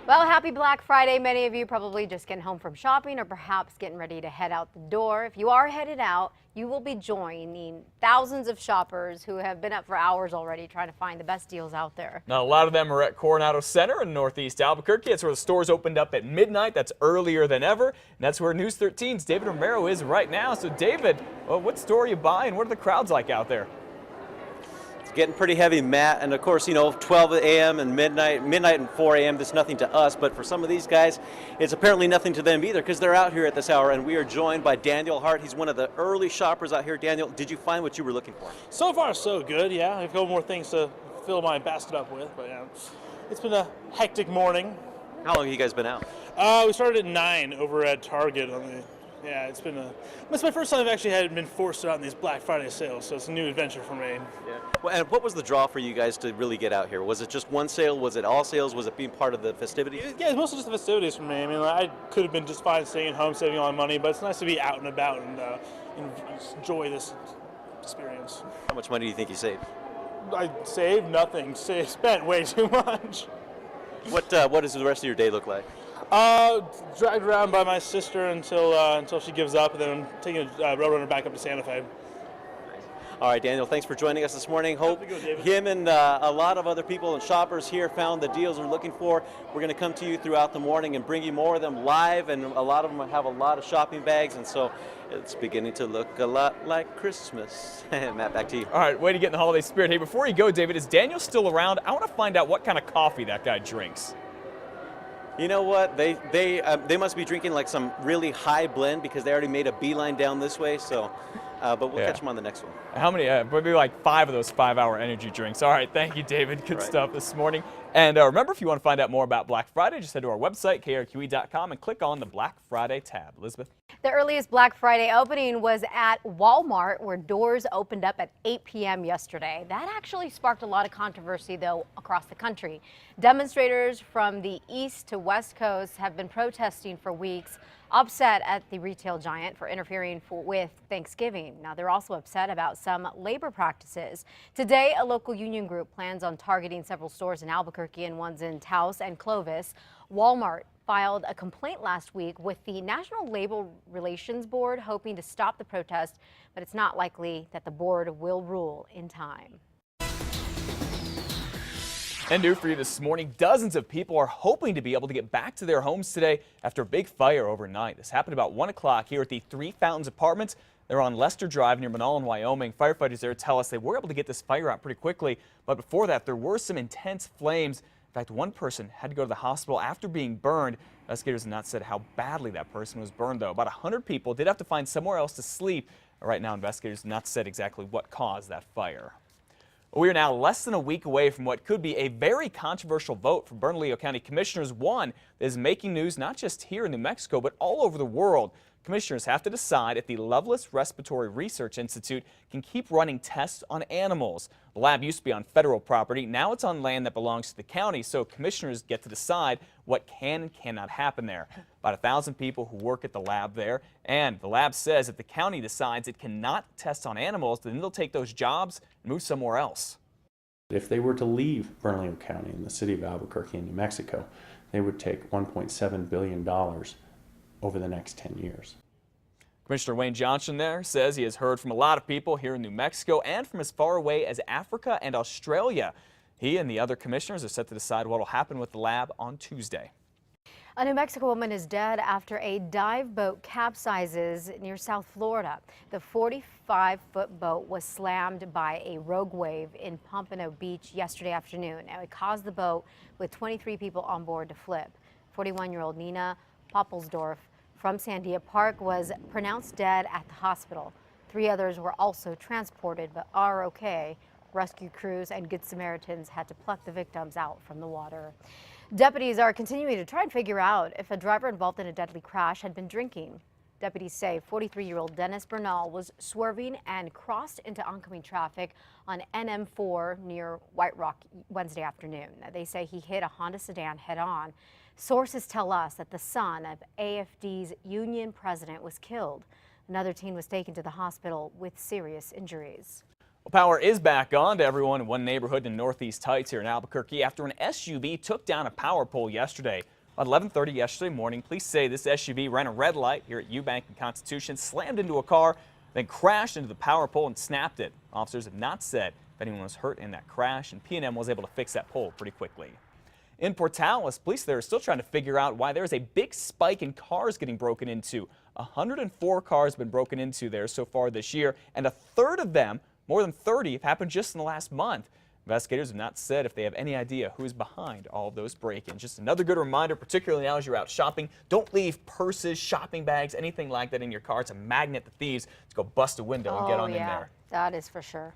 Well, happy Black Friday. Many of you probably just getting home from shopping or perhaps getting ready to head out the door. If you are headed out, you will be joining thousands of shoppers who have been up for hours already trying to find the best deals out there. Now, a lot of them are at Coronado Center in Northeast Albuquerque. That's where the stores opened up at midnight. That's earlier than ever. And that's where News 13's David Romero is right now. So, David, what store are you buying? What are the crowds like out there? Getting pretty heavy, Matt, and of course, 12 a.m. and midnight and 4 a.m. That's nothing to us, but for some of these guys, it's apparently nothing to them either because they're out here at this hour, and we are joined by Daniel Hart. He's one of the early shoppers out here. Daniel, did you find what you were looking for? So far, so good, yeah. I've got more things to fill my basket up with, but yeah, it's been a hectic morning. How long have you guys been out? We started at 9 over at Target yeah, it's my first time I've actually been forced out in these Black Friday sales, so it's a new adventure for me. Yeah. Well, and what was the draw for you guys to really get out here? Was it just one sale? Was it all sales? Was it being part of the festivities? Yeah, it's mostly just the festivities for me. I mean, I could have been just fine staying at home, saving all my money, but it's nice to be out and about and enjoy this experience. How much money do you think you saved? I saved nothing. Spent way too much. What does the rest of your day look like? Dragged around by my sister until she gives up, and then I'm taking a roadrunner back up to Santa Fe. All right, Daniel, thanks for joining us this morning. Hope him and a lot of other people and shoppers here found the deals they're looking for. We're going to come to you throughout the morning and bring you more of them live, and a lot of them have a lot of shopping bags, and so it's beginning to look a lot like Christmas. Matt, back to you. All right, way to get in the holiday spirit. Hey, before you go, David, is Daniel still around? I want to find out what kind of coffee that guy drinks. You know what? They must be drinking like some really high blend because they already made a beeline down this way. So, but we'll catch them on the next one. How many? Maybe like 5 of those 5-hour energy drinks. All right, thank you, David. Good stuff this morning. And remember, if you want to find out more about Black Friday, just head to our website, KRQE.com, and click on the Black Friday tab. Elizabeth? The earliest Black Friday opening was at Walmart, where doors opened up at 8 p.m. yesterday. That actually sparked a lot of controversy, though, across the country. Demonstrators from the East to West Coast have been protesting for weeks, upset at the retail giant for interfering with Thanksgiving. Now, they're also upset about some labor practices. Today, a local union group plans on targeting several stores in Albuquerque and ones in Taos and Clovis. Walmart filed a complaint last week with the National Labor Relations Board, hoping to stop the protest, but it's not likely that the board will rule in time. And new for you this morning, dozens of people are hoping to be able to get back to their homes today after a big fire overnight. This happened about 1 o'clock here at the Three Fountains Apartments. They're on Lester Drive near Monolan, Wyoming. Firefighters there tell us they were able to get this fire out pretty quickly, but before that, there were some intense flames. In fact, one person had to go to the hospital after being burned. Investigators have not said how badly that person was burned, though. About 100 people did have to find somewhere else to sleep. Right now, investigators have not said exactly what caused that fire. We are now less than a week away from what could be a very controversial vote for Bernalillo County Commissioners, one that is making news not just here in New Mexico, but all over the world. Commissioners have to decide if the Lovelace Respiratory Research Institute can keep running tests on animals. The lab used to be on federal property. Now it's on land that belongs to the county, so commissioners get to decide what can and cannot happen there. About 1,000 people who work at the lab there, and the lab says if the county decides it cannot test on animals, then they'll take those jobs and move somewhere else. If they were to leave Bernalillo County in the city of Albuquerque in New Mexico, they would take $1.7 billion over the next 10 years. Commissioner Wayne Johnson there says he has heard from a lot of people here in New Mexico and from as far away as Africa and Australia. He and the other commissioners are set to decide what will happen with the lab on Tuesday. A New Mexico woman is dead after a dive boat capsizes near South Florida. The 45-foot boat was slammed by a rogue wave in Pompano Beach yesterday afternoon. Now, it caused the boat with 23 people on board to flip. 41-year-old Nina Poppelsdorf from Sandia Park was pronounced dead at the hospital. 3 others were also transported but are okay. Rescue crews and Good Samaritans had to pluck the victims out from the water. Deputies are continuing to try and figure out if a driver involved in a deadly crash had been drinking. Deputies say 43-year-old Dennis Bernal was swerving and crossed into oncoming traffic on NM4 near White Rock Wednesday afternoon. They say he hit a Honda sedan head-on. Sources tell us that the son of AFD's union president was killed. Another teen was taken to the hospital with serious injuries. Well, power is back on to everyone in one neighborhood in Northeast Heights here in Albuquerque after an SUV took down a power pole yesterday. At 11:30 yesterday morning, police say this SUV ran a red light here at Eubank and Constitution, slammed into a car, then crashed into the power pole and snapped it. Officers have not said if anyone was hurt in that crash, and P&M was able to fix that pole pretty quickly. In Portales, police there are still trying to figure out why there's a big spike in cars getting broken into. 104 cars have been broken into there so far this year, and a third of them, more than 30, have happened just in the last month. Investigators have not said if they have any idea who is behind all of those break-ins. Just another good reminder, particularly now as you're out shopping, don't leave purses, shopping bags, anything like that in your car. It's a magnet to thieves to go bust a window and get on in there. That is for sure.